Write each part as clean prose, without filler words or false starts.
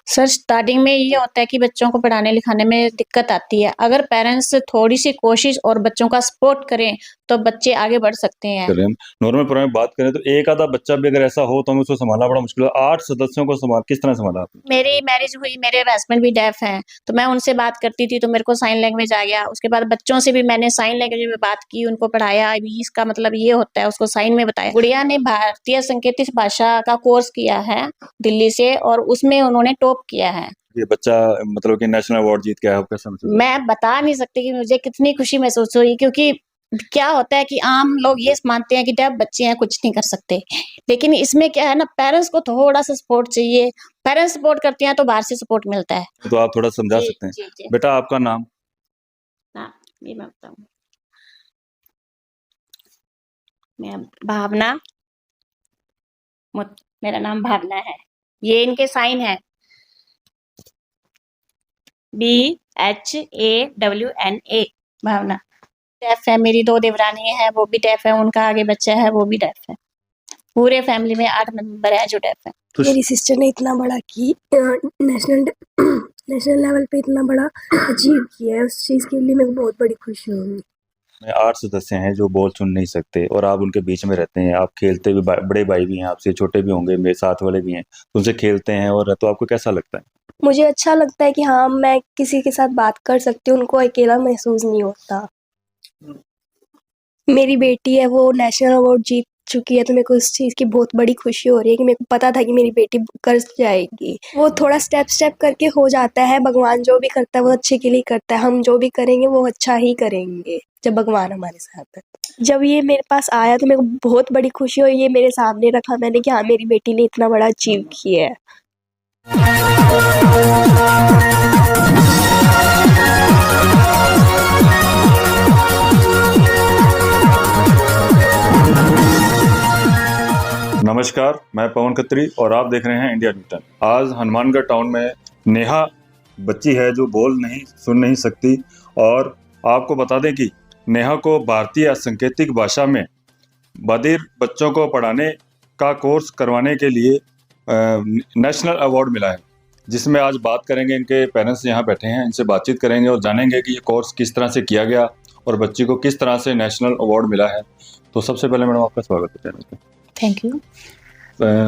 Sir starting में ये होता है कि बच्चों को पढ़ाने लिखाने में दिक्कत आती है। अगर पेरेंट्स थोड़ी सी कोशिश और बच्चों का सपोर्ट करें तो बच्चे आगे बढ़ सकते हैं। करें नॉर्मल पर में बात करें तो एक आधा बच्चा भी अगर ऐसा हो तो हमें उसको संभालना बड़ा मुश्किल है। 8 सदस्यों को किस तरह संभाला आपने? मेरी मैरिज हुई, मेरे हस्बैंड भी डेफ हैं, तो मैं उनसे बात करती थी तो मेरे को साइन लैंग्वेज आ गया। उसके बाद बच्चों से भी मैंने साइन लैंग्वेज में बात की, उनको पढ़ाया, अभी इसका मतलब ये होता है, उसको साइन में बताया। गुड़िया ने भारतीय सांकेतिक भाषा का कोर्स किया है दिल्ली से और उसमें उन्होंने टॉप किया है। ये बच्चा मतलब कि नेशनल अवार्ड जीत के आया, आपका समझ? मैं बता नहीं सकती कि मुझे कितनी खुशी महसूस हुई, क्योंकि क्या होता है कि आम लोग ये मानते हैं कि डेफ बच्चे हैं, कुछ नहीं कर सकते, लेकिन इसमें क्या है ना, पेरेंट्स को थोड़ा सा सपोर्ट चाहिए। पेरेंट्स सपोर्ट करते हैं तो बाहर से सपोर्ट मिलता है। तो आप थोड़ा समझा जी सकते हैं? जी जी। बेटा आपका नाम? हाँ, ये मैं बताऊँ, मैं भावना, मेरा नाम भावना है। ये इनके साइन है, BHAWNA, भावना। डेफ है, मेरी 2 देवरानी है, वो भी डेफ है, उनका आगे बच्चा है वो भी डेफ है। पूरे फैमिली में 8 मेंबर है जो डेफ है। तो मेरी सिस्टर ने इतना बड़ा की नेशनल नेशनल लेवल पे इतना बड़ा अचीव किया है, उस चीज़ के लिए मेरे को बहुत बड़ी खुशी हुई। 8 सदस्य हैं जो बोल सुन नहीं सकते और आप उनके बीच में रहते हैं। आप खेलते भी, बड़े भाई भी हैं आपसे, छोटे भी होंगे, मेरे साथ वाले भी हैं, तो उनसे खेलते हैं और तो आपको कैसा लगता है? मुझे अच्छा लगता है कि हाँ, मैं किसी के साथ बात कर सकती हूँ, उनको अकेला महसूस नहीं होता। मेरी बेटी है, वो नेशनल अवार्ड जीत चुकी है, तो मेरे को इस चीज़ की बहुत बड़ी खुशी हो रही है कि मेरे को पता था कि मेरी बेटी कर जाएगी। वो थोड़ा स्टेप करके हो जाता है, भगवान जो भी करता है वो अच्छे के लिए करता है, हम जो भी करेंगे वो अच्छा ही करेंगे जब भगवान हमारे साथ है। जब ये मेरे पास आया तो मेरे को बहुत बड़ी खुशी हुई, ये मेरे सामने रखा मैंने कि हाँ, मेरी बेटी ने इतना बड़ा अचीव किया है। नमस्कार, मैं पवन खत्री और आप देख रहे हैं इंडिया न्यूज़ 10। आज हनुमानगढ़ टाउन में नेहा बच्ची है जो बोल नहीं सुन नहीं सकती, और आपको बता दें कि नेहा को भारतीय सांकेतिक भाषा में बधिर बच्चों को पढ़ाने का कोर्स करवाने के लिए नेशनल अवार्ड मिला है, जिसमें आज बात करेंगे। इनके पेरेंट्स यहाँ बैठे हैं, इनसे बातचीत करेंगे और जानेंगे कि ये कोर्स किस तरह से किया गया और बच्ची को किस तरह से नेशनल अवार्ड मिला है। तो सबसे पहले मैडम आपका स्वागत है चैनल पे। Thank you.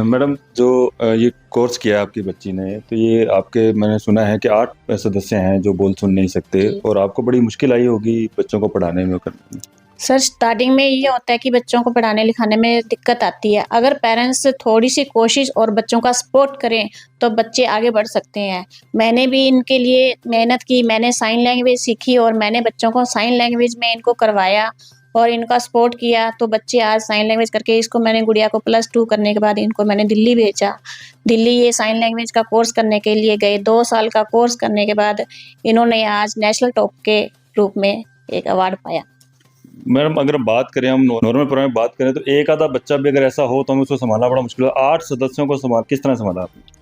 मैडम, जो ये कोर्स किया है आपकी बच्ची ने, तो ये आपके, मैंने सुना है कि 8 सदस्य हैं जो बोल सुन नहीं सकते, और आपको बड़ी मुश्किल आई होगी बच्चों को पढ़ाने में करने में। सर स्टार्टिंग में ये होता है कि बच्चों को पढ़ाने लिखाने में दिक्कत आती है। अगर पेरेंट्स थोड़ी सी कोशिश और बच्चों का सपोर्ट करें तो बच्चे आगे बढ़ सकते हैं। मैंने भी इनके लिए मेहनत की, मैंने साइन लैंग्वेज सीखी और मैंने बच्चों को साइन लैंग्वेज में इनको करवाया और इनका सपोर्ट किया, तो बच्चे आज साइन लैंग्वेज करके, इसको मैंने गुड़िया को +2 करने के बाद इनको मैंने दिल्ली भेजा। दिल्ली ये साइन लैंग्वेज का कोर्स करने के लिए गए। 2 साल का कोर्स करने के बाद इन्होंने आज नेशनल टॉप के रूप में एक अवार्ड पाया। मैडम, अगर बात करें, हम नॉर्मल पर में बात करें तो एक आधा बच्चा भी अगर ऐसा हो तो हमें उसको संभालना बड़ा मुश्किल है। 8 सदस्यों को किस तरह संभाला आपने?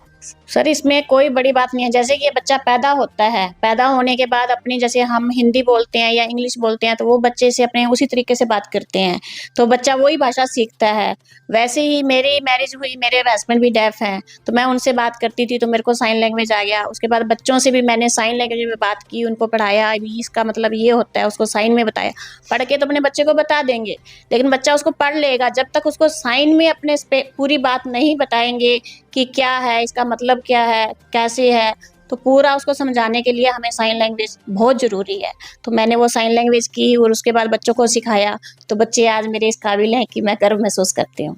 सर इसमें कोई बड़ी बात नहीं है। जैसे कि ये बच्चा पैदा होता है, पैदा होने के बाद अपनी, जैसे हम हिंदी बोलते हैं या इंग्लिश बोलते हैं, तो वो बच्चे से अपने उसी तरीके से बात करते हैं, तो बच्चा वही भाषा सीखता है। वैसे ही मेरी मैरिज हुई, मेरे हस्बैंड भी डेफ हैं, तो मैं उनसे बात करती थी तो मेरे को साइन लैंग्वेज आ गया। उसके बाद बच्चों से भी मैंने साइन लैंग्वेज में बात की, उनको पढ़ाया, अभी इसका मतलब ये होता है, उसको साइन में बताया। पढ़ के तो अपने बच्चे को बता देंगे, लेकिन बच्चा उसको पढ़ लेगा। जब तक उसको साइन में अपने पूरी बात नहीं बताएंगे कि क्या है, इसका मतलब क्या है, कैसे है, तो पूरा उसको समझाने के लिए हमें साइन लैंग्वेज बहुत ज़रूरी है। तो मैंने वो साइन लैंग्वेज की और उसके बाद बच्चों को सिखाया, तो बच्चे आज मेरे इस काबिल हैं कि मैं गर्व महसूस करती हूँ।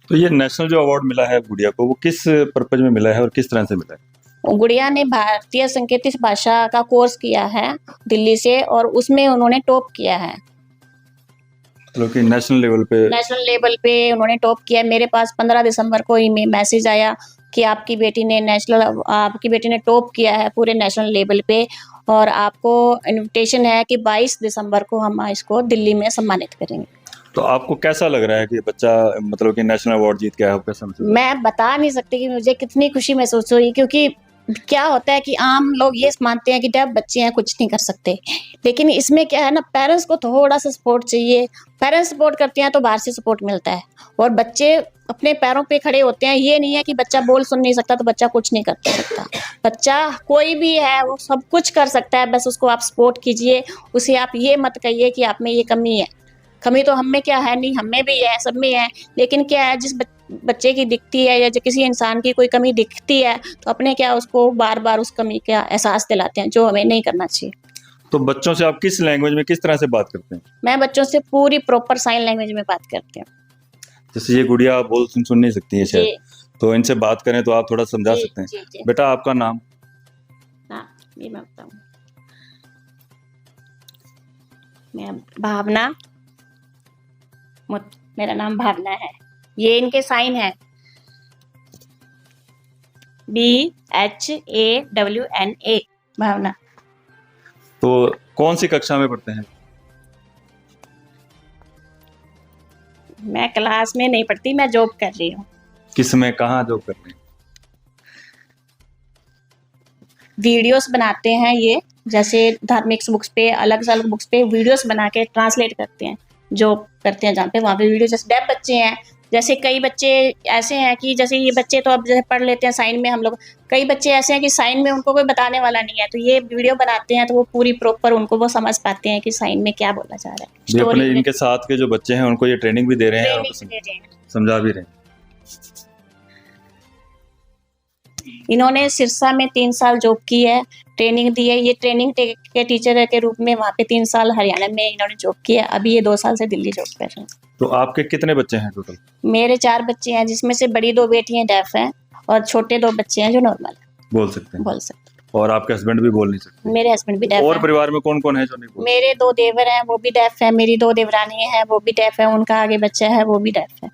तो ये नेशनल जो अवार्ड मिला है गुड़िया को, वो किस पर्पज में मिला है और किस तरह से मिला है? गुड़िया ने भारतीय सांकेतिक भाषा का कोर्स किया है दिल्ली से और उसमें उन्होंने टॉप किया है। मतलब कि नेशनल लेवल पे उन्होंने टॉप किया। मेरे पास 15 दिसंबर को ही मैसेज आया कि आपकी बेटी ने टॉप किया है पूरे नेशनल लेवल पे, और आपको इनविटेशन है कि 22 दिसंबर को हम इसको दिल्ली में सम्मानित करेंगे। तो आपको कैसा लग रहा है कि बच्चा मतलब कि नेशनल अवार्ड जीत के आया, आपका समझ? मैं बता नहीं सकती कि मुझे कितनी खुशी महसूस हुई, क्योंकि क्या होता है कि आम लोग ये मानते हैं कि डेफ बच्चे हैं, कुछ नहीं कर सकते, लेकिन इसमें क्या है ना, पेरेंट्स को थोड़ा सा सपोर्ट चाहिए। पेरेंट्स सपोर्ट करते हैं तो बाहर से सपोर्ट मिलता है, और बच्चे अपने पैरों पे खड़े होते हैं। ये नहीं है कि बच्चा बोल सुन नहीं सकता तो बच्चा कुछ नहीं कर सकता। बच्चा कोई भी है वो सब कुछ कर सकता है, बस उसको आप सपोर्ट कीजिए। उसे आप ये मत कहिए कि आप में ये कमी है। कमी तो हम में क्या है नहीं, हम में भी है, सब में है, लेकिन क्या है जिस बच्चे की दिखती है या जो किसी इंसान की कोई कमी दिखती है तो अपने क्या उसको बार बार उस कमी का एहसास दिलाते हैं, जो हमें नहीं करना चाहिए। तो बच्चों से आप किस लैंग्वेज में किस तरह से बात करते हैं? मैं बच्चों से पूरी प्रॉपर साइन लैंग्वेज में बात करती हूँ। जैसे ये गुड़िया बोल सुन नहीं सकती है जी शायद, तो इनसे बात करें तो आप थोड़ा समझा जी सकते हैं। जी जी। बेटा आपका नाम? हाँ, ये मैं बताऊँ, मैं भावना, मेरा नाम भावना है। ये इनके साइन है, BHAWNA, भावना। तो कौन सी कक्षा में पढ़ते हैं? मैं क्लास में नहीं पढ़ती, मैं जॉब कर रही हूँ। किस में, कहाँ जॉब करते हैं? वीडियोस बनाते हैं ये, जैसे धार्मिक बुक्स पे, अलग अलग बुक्स पे वीडियोस बना के ट्रांसलेट करते हैं, जॉब करते हैं जहाँ पे, वहाँ पे वीडियो। जैसे डेफ बच्चे हैं, जैसे कई बच्चे ऐसे हैं कि जैसे ये बच्चे तो अब जैसे पढ़ लेते हैं साइन में हम लोग, कई बच्चे ऐसे हैं कि साइन में उनको कोई बताने वाला नहीं है, तो ये वीडियो बनाते हैं तो वो पूरी प्रॉपर उनको वो समझ पाते हैं कि साइन में क्या बोला जा रहा है। ये अपने स्टोरी इनके साथ के जो बच्चे हैं उनको ये ट्रेनिंग भी दे रहे हैं और ट्रेनिंग दे रहे हैं। समझा भी रहे हैं। इन्होंने सिरसा में 3 साल जॉब की है, ट्रेनिंग दी है। ये ट्रेनिंग के टीचर के रूप में वहाँ पे 3 साल हरियाणा में इन्होंने जॉब की है। अभी ये 2 साल से दिल्ली जॉब कर रहे हैं। तो आपके कितने बच्चे हैं टोटल? मेरे 4 बच्चे हैं, जिसमें से बड़ी 2 बेटियां डेफ हैं और छोटे 2 बच्चे हैं जो नॉर्मल बोल सकते हैं? बोल सकते और आपके हस्बैंड भी बोल नहीं सकते? हैं। मेरे हस्बैंड भी डेफ और हैं। परिवार में कौन कौन है जो नहीं बोल? मेरे 2 देवर हैं, वो भी डेफ है। मेरी 2 देवरानी हैं, वो भी डेफ है। उनका आगे बच्चा है, वो भी डेफ है।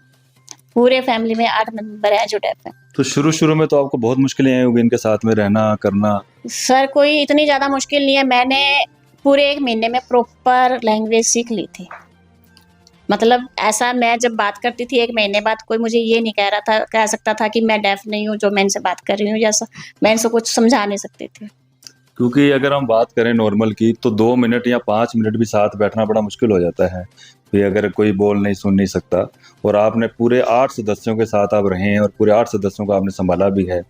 पूरे फैमिली में 8 मेंबर है जो डेफ है। तो शुरू में तो आपको बहुत मुश्किलें आई होंगी इनके साथ में रहना करना? सर कोई इतनी ज़्यादा मुश्किल नहीं है। मैंने पूरे 1 महीने में प्रॉपर लैंग्वेज सीख ली थी। मतलब ऐसा, मैं जब बात करती थी 1 महीने बाद कोई मुझे ये नहीं कह सकता था कि मैं डेफ नहीं हूँ जो मैं इनसे बात कर रही हूँ, जैसा मैं इनसे कुछ समझा नहीं सकती थी। क्योंकि अगर हम बात करें नॉर्मल की तो 2 मिनट या 5 मिनट भी साथ बैठना बड़ा मुश्किल हो जाता है कि अगर कोई बोल नहीं सुन नहीं सकता, और आपने पूरे 8 सदस्यों के साथ आप रहे हैं और पूरे 8 सदस्यों को आपने संभाला भी है,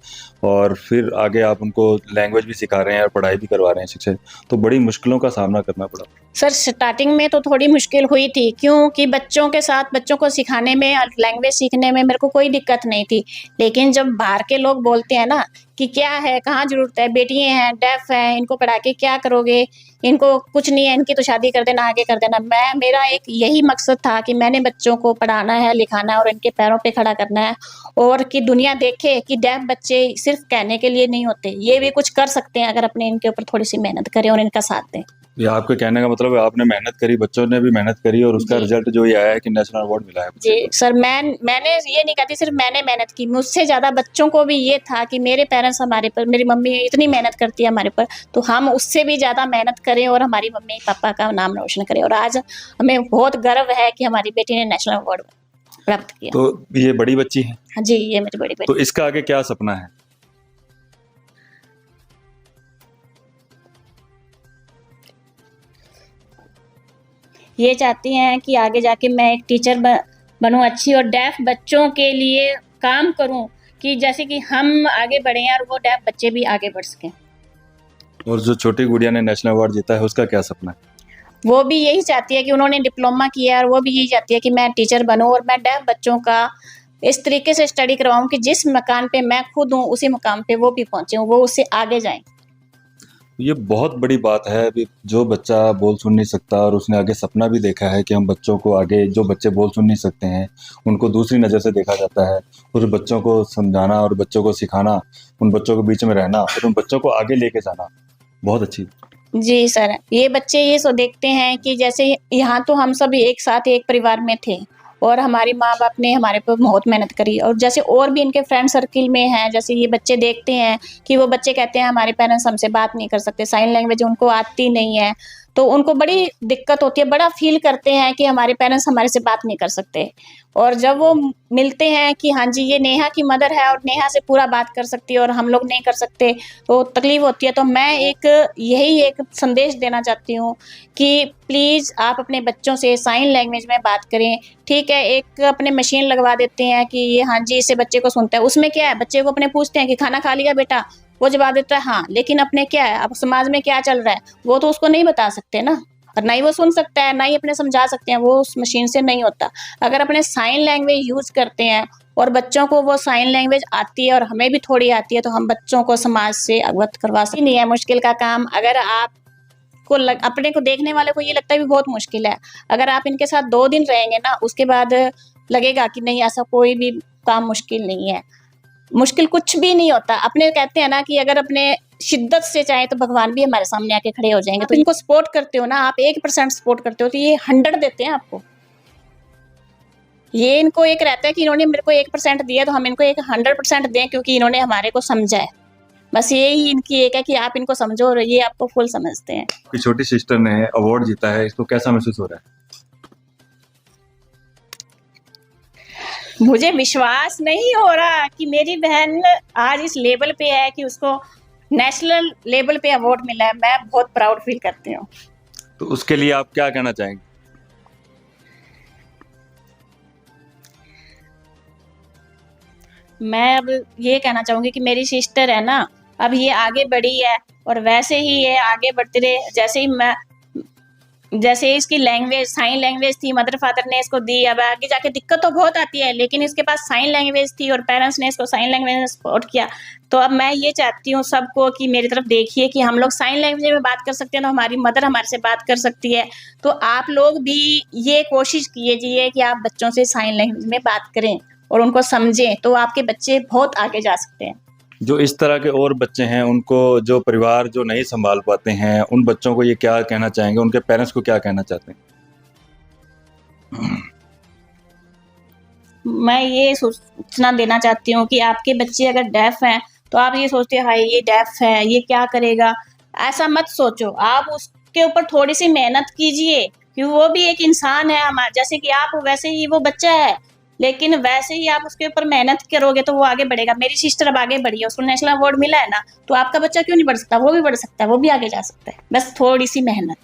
और फिर आगे आप उनको लैंग्वेज भी सिखा रहे हैं और पढ़ाई भी करवा रहे हैं शिक्षक, तो बड़ी मुश्किलों का सामना करना पड़ा। सर स्टार्टिंग में तो थोड़ी मुश्किल हुई थी, क्योंकि बच्चों के साथ बच्चों को सिखाने में, लैंग्वेज सीखने में मेरे को कोई दिक्कत नहीं थी। लेकिन जब बाहर के लोग बोलते हैं ना कि क्या है, कहाँ ज़रूरत है, बेटियाँ हैं, डेफ हैं, इनको पढ़ा के क्या करोगे, इनको कुछ नहीं है, इनकी तो शादी कर देना, आगे कर देना। मेरा एक यही मकसद था कि मैंने बच्चों को पढ़ाना है, लिखाना है और इनके पैरों पे खड़ा करना है, और कि दुनिया देखे कि डेफ बच्चे सिर्फ कहने के लिए नहीं होते, ये भी कुछ कर सकते हैं अगर अपने इनके ऊपर थोड़ी सी मेहनत करें और इनका साथ दें। ये आपके कहने का मतलब है आपने मेहनत करी, बच्चों ने भी मेहनत करी, और उसका जी। रिजल्ट जो ये आया है कि नेशनल अवार्ड मिला है बच्चे जी को। सर, मैंने ये नहीं कहती सिर्फ मैंने मेहनत की, मुझसे ज़्यादा बच्चों को भी ये था कि मेरे पेरेंट्स हमारे पर, मेरी मम्मी इतनी मेहनत करती है हमारे पर, तो हम उससे भी ज़्यादा मेहनत करें और हमारी मम्मी पापा का नाम रोशन करें। और आज हमें बहुत गर्व है कि हमारी बेटी ने नेशनल अवार्ड प्राप्त किया। तो ये बड़ी बच्ची है? हाँ जी, ये मेरी बड़ी बेटी। तो इसका आगे क्या सपना है? ये चाहती हैं कि आगे जाके मैं एक टीचर बनूं अच्छी, और डेफ बच्चों के लिए काम करूं, कि जैसे कि हम आगे बढ़े और वो डेफ बच्चे भी आगे बढ़ सकें। और जो छोटी गुड़िया ने नेशनल अवार्ड जीता है उसका क्या सपना है? वो भी यही चाहती है कि उन्होंने डिप्लोमा किया है और वो भी यही चाहती है कि मैं टीचर बनूं और मैं डेफ बच्चों का इस तरीके से स्टडी करवाऊं कि जिस मकान पे मैं खुद हूँ उसी मकाम पे वो भी पहुंचे, वो उससे आगे जाएं। ये बहुत बड़ी बात है। अभी जो बच्चा बोल सुन नहीं सकता और उसने आगे सपना भी देखा है कि हम बच्चों को आगे, जो बच्चे बोल सुन नहीं सकते हैं उनको दूसरी नज़र से देखा जाता है, उस बच्चों को समझाना और बच्चों को सिखाना, उन बच्चों के बीच में रहना और उन बच्चों को आगे लेके जाना बहुत अच्छी। जी सर, ये बच्चे ये सो देखते हैं कि जैसे यहाँ तो हम सब एक साथ एक परिवार में थे और हमारे माँ बाप ने हमारे पर बहुत मेहनत करी, और जैसे और भी इनके फ्रेंड सर्किल में हैं, जैसे ये बच्चे देखते हैं कि वो बच्चे कहते हैं हमारे पेरेंट्स हमसे बात नहीं कर सकते, साइन लैंग्वेज उनको आती नहीं है, तो उनको बड़ी दिक्कत होती है, बड़ा फ़ील करते हैं कि हमारे पेरेंट्स हमारे से बात नहीं कर सकते। और जब वो मिलते हैं कि हाँ जी, ये नेहा की मदर है और नेहा से पूरा बात कर सकती है और हम लोग नहीं कर सकते, तो तकलीफ़ होती है। तो मैं यही एक संदेश देना चाहती हूँ कि प्लीज़ आप अपने बच्चों से साइन लैंग्वेज में बात करें। ठीक है, एक अपने मशीन लगवा देते हैं कि ये हाँ जी, इससे बच्चे को सुनता है। उसमें क्या है, बच्चे को अपने पूछते हैं कि खाना खा लिया बेटा? वो जवाब देता है हाँ, लेकिन अपने क्या है, अब समाज में क्या चल रहा है, वो तो उसको नहीं बता सकते ना, और ना ही वो सुन सकता है, ना ही अपने समझा सकते हैं, वो उस मशीन से नहीं होता। अगर अपने साइन लैंग्वेज यूज़ करते हैं और बच्चों को वो साइन लैंग्वेज आती है और हमें भी थोड़ी आती है, तो हम बच्चों को समाज से अवगत करवा सकते। नहीं है मुश्किल का काम। अगर आपको अपने को देखने वाले को ये लगता है भी बहुत मुश्किल है, अगर आप इनके साथ 2 दिन रहेंगे ना, उसके बाद लगेगा कि नहीं, ऐसा कोई भी काम मुश्किल नहीं है। मुश्किल कुछ भी नहीं होता। अपने कहते हैं ना कि अगर अपने शिद्दत से चाहें तो भगवान भी हमारे सामने आके खड़े हो जाएँगे। तो इनको सपोर्ट करते हो ना, आप 1% सपोर्ट करते हो तो ये 100 देते हैं आपको। ये इनको एक रहता है कि इन्होंने मेरे को 1% दिया तो हम इनको एक 100% दें, क्योंकि इन्होंने हमारे को समझा है। बस यही इनकी एक है कि आप इनको समझो और ये आपको फुल समझते हैं। आपकी छोटी सिस्टर ने अवार्ड जीता है, इसको कैसा महसूस हो रहा है? मुझे विश्वास नहीं हो रहा कि मेरी बहन आज इस लेवल पे है कि उसको नेशनल लेवल पे अवार्ड मिला है। मैं बहुत प्राउड फील करती हूँ। तो उसके लिए आप क्या कहना चाहेंगे? मैं अब ये कहना चाहूँगी कि मेरी सिस्टर है ना, अब ये आगे बढ़ी है और वैसे ही ये आगे बढ़ते रहे। जैसे इसकी लैंग्वेज साइन लैंग्वेज थी, मदर फादर ने इसको दी, अब आगे जाके दिक्कत तो बहुत आती है, लेकिन इसके पास साइन लैंग्वेज थी और पेरेंट्स ने इसको साइन लैंग्वेज में सपोर्ट किया। तो अब मैं ये चाहती हूँ सबको कि मेरी तरफ देखिए कि हम लोग साइन लैंग्वेज में बात कर सकते हैं, तो हमारी मदर हमारे से बात कर सकती है। तो आप लोग भी ये कोशिश कीजिए कि आप बच्चों से साइन लैंग्वेज में बात करें और उनको समझें, तो आपके बच्चे बहुत आगे जा सकते हैं। जो इस तरह के और बच्चे हैं, उनको जो परिवार जो नहीं संभाल पाते हैं, उन बच्चों को ये क्या कहना चाहेंगे? उनके पेरेंट्स को क्या कहना चाहते हैं? मैं ये सूचना देना चाहती हूँ कि आपके बच्चे अगर डेफ हैं, तो आप ये सोचते हैं हाय ये डेफ है, ये क्या करेगा? ऐसा मत सोचो, आप उसके ऊपर थोड़ी-सी मेहनत कीजिए, कि वो भी एक इंसान है जैसे कि आप हो, वैसे ही वो बच्चा है। लेकिन वैसे ही आप उसके ऊपर मेहनत करोगे तो वो आगे बढ़ेगा। मेरी सिस्टर अब आगे बढ़ी है, उसको नेशनल अवार्ड मिला है ना, तो आपका बच्चा क्यों नहीं बढ़ सकता? वो भी बढ़ सकता है, वो भी आगे जा सकता है। बस थोड़ी-सी मेहनत।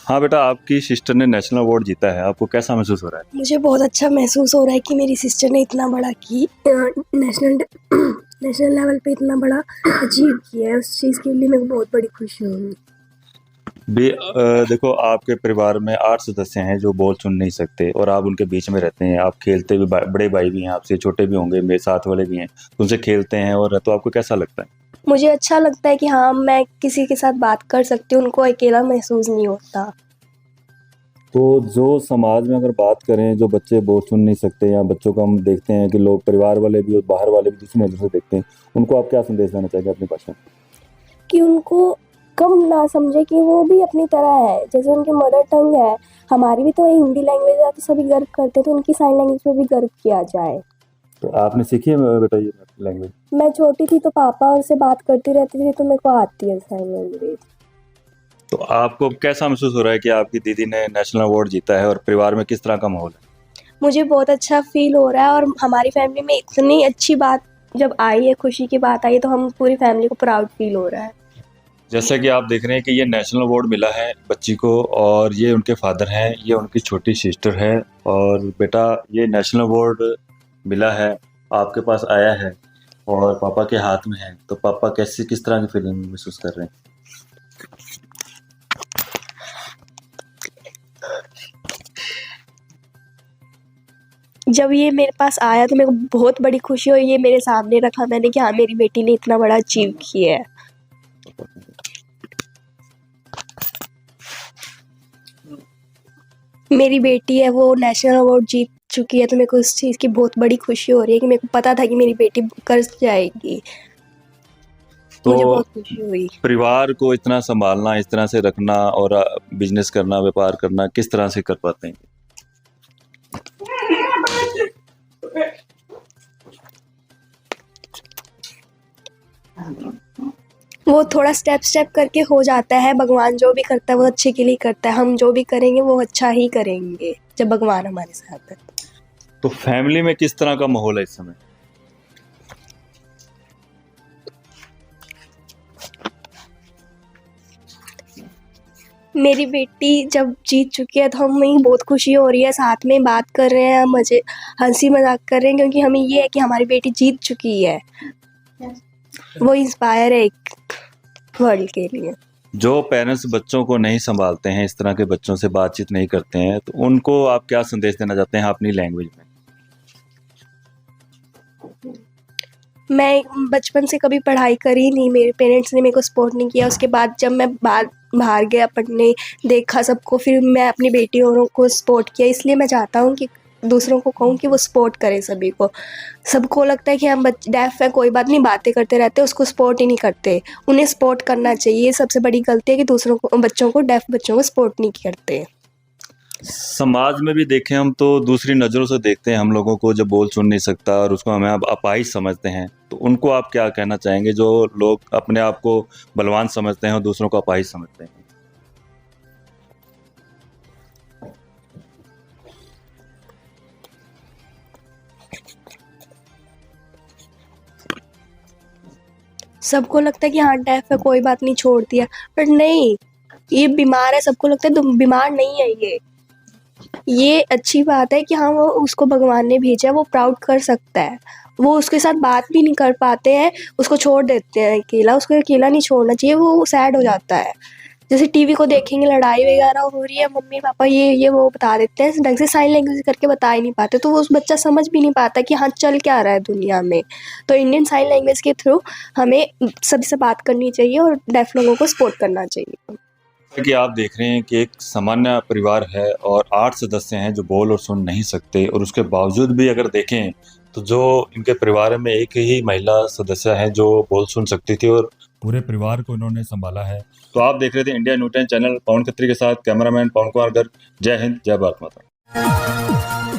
हाँ बेटा, आपकी सिस्टर ने नेशनल अवार्ड जीता है, आपको कैसा महसूस हो रहा है? मुझे बहुत अच्छा महसूस हो रहा है कि मेरी सिस्टर ने इतना बड़ा नेशनल नेशनल लेवल पे इतना बड़ा अचीव किया है। उस चीज़ के लिए मेरे को बहुत बड़ी खुशी हुई। देखो, आपके परिवार में 8 सदस्य हैं जो बोल सुन नहीं सकते और आप उनके बीच में रहते हैं। आप खेलते भी, बड़े भाई भी हैं आपसे, छोटे भी होंगे, मेरे साथ वाले भी हैं, तो उनसे खेलते हैं, और तो आपको कैसा लगता है? मुझे अच्छा लगता है कि हाँ, मैं किसी के साथ बात कर सकती हूँ, उनको अकेला महसूस नहीं होता। तो जो समाज में अगर बात करें, जो बच्चे बोल सुन नहीं सकते, या बच्चों को हम देखते हैं कि लोग परिवार वाले भी और बाहर वाले भी दूसरी नज़र से देखते हैं, उनको आप क्या संदेश देना चाहेंगे अपनी भाषा में? कि उनको कम ना समझे कि वो भी अपनी तरह है, जैसे उनकी मदर टंग है, हमारी भी तो हिंदी लैंग्वेज है, तो सभी गर्व करते हैं, तो उनकी साइन लैंग्वेज पे भी गर्व किया जाए। तो आपने सीखी है बेटा ये लैंग्वेज? मैं छोटी थी तो पापा से बात करती रहती थी, तो मेरे को आती है साइन लैंग्वेज। तो आपको कैसा महसूस हो रहा है कि आपकी दीदी ने नेशनल अवार्ड जीता है, और परिवार में किस तरह का माहौल है? मुझे बहुत अच्छा फील हो रहा है, और हमारी फैमिली में इतनी अच्छी बात जब आई है, खुशी की बात आई है, तो हम पूरी फैमिली को प्राउड फील हो रहा है। जैसा कि आप देख रहे हैं कि ये नेशनल अवार्ड मिला है बच्ची को, और ये उनके फादर हैं, ये उनकी छोटी सिस्टर है। और बेटा, ये नेशनल अवार्ड मिला है, आपके पास आया है और पापा के हाथ में है, तो पापा किस तरह की फीलिंग महसूस कर रहे हैं? जब ये मेरे पास आया तो मेरे को बहुत बड़ी खुशी हुई, ये मेरे सामने रखा मैंने कि हाँ, मेरी बेटी ने इतना बड़ा अचीव किया है। मेरी बेटी है, वो नेशनल अवार्ड जीत चुकी है, तो मेरे को इस चीज़ की बहुत बड़ी खुशी हो रही है कि मेरे को पता था कि मेरी बेटी कर जाएगी। मुझे बहुत खुशी हुई। परिवार को इतना संभालना, इस तरह से रखना, और बिजनेस करना, व्यापार करना, किस तरह से कर पाते हैं? वो थोड़ा स्टेप स्टेप करके हो जाता है। भगवान जो भी करता है वो अच्छे के लिए करता है। हम जो भी करेंगे वो अच्छा ही करेंगे जब भगवान हमारे साथ है। तो फैमिली में किस तरह का माहौल है इस समय? मेरी बेटी जब जीत चुकी है तो हमें बहुत खुशी हो रही है। साथ में बात कर रहे हैं, मजे हंसी मजाक कर रहे हैं, क्योंकि हमें ये है कि हमारी बेटी जीत चुकी है। वो इंस्पायर है एक वर्ल्ड के लिए। जो पेरेंट्स बच्चों को नहीं संभालते हैं, इस तरह के बच्चों से बातचीत नहीं करते हैं, तो उनको आप क्या संदेश देना चाहते हैं अपनी लैंग्वेज में? मैं बचपन से कभी पढ़ाई करी नहीं, मेरे पेरेंट्स ने मेरे को सपोर्ट नहीं किया। उसके बाद जब मैं बाहर गया पढ़ने, देखा सबको, फिर मैं अपनी बेटियों को सपोर्ट किया। इसलिए मैं चाहता हूँ कि दूसरों को कहूँ कि वो सपोर्ट करें सभी को। सबको लगता है कि हम डेफ है, कोई बात नहीं, बातें करते रहते, उसको सपोर्ट ही नहीं करते। उन्हें सपोर्ट करना चाहिए। ये सबसे बड़ी गलती है कि दूसरों को, बच्चों को, डेफ बच्चों को सपोर्ट नहीं करते। समाज में भी देखें हम तो दूसरी नज़रों से देखते हैं हम लोगों को, जो बोल सुन नहीं सकता और उसको हमें अब अपाहिज समझते हैं। तो उनको आप क्या कहना चाहेंगे जो लोग अपने आप को बलवान समझते हैं और दूसरों को अपाहिज समझते हैं? सबको लगता है कि हाँ डेफ है, कोई बात नहीं, छोड़ दिया, पर नहीं, ये बीमार है। सबको लगता है तुम बीमार नहीं है। ये अच्छी बात है कि हाँ वो उसको भगवान ने भेजा है, वो प्राउड कर सकता है। वो उसके साथ बात भी नहीं कर पाते हैं, उसको छोड़ देते हैं अकेला। उसको अकेला नहीं छोड़ना चाहिए, वो सैड हो जाता है। जैसे टीवी को देखेंगे, लड़ाई वगैरह हो रही है, मम्मी पापा ये वो बता देते हैं, ढंग से साइन लैंग्वेज करके बता ही नहीं पाते, तो वो उस बच्चा समझ भी नहीं पाता कि हाँ चल क्या रहा है दुनिया में। तो इंडियन साइन लैंग्वेज के थ्रू हमें सभी से बात करनी चाहिए और डेफ लोगों को सपोर्ट करना चाहिए। कि आप देख रहे हैं कि एक सामान्य परिवार है और 8 सदस्य हैं जो बोल और सुन नहीं सकते, और उसके बावजूद भी अगर देखें तो जो इनके परिवार में एक ही महिला सदस्य है जो बोल सुन सकती थी और पूरे परिवार को इन्होंने संभाला है। तो आप देख रहे थे इंडिया न्यू टाइम चैनल, पवन खत्री के साथ कैमरामैन पवन कुमार गर्ग। जय हिंद, जय भारत माता।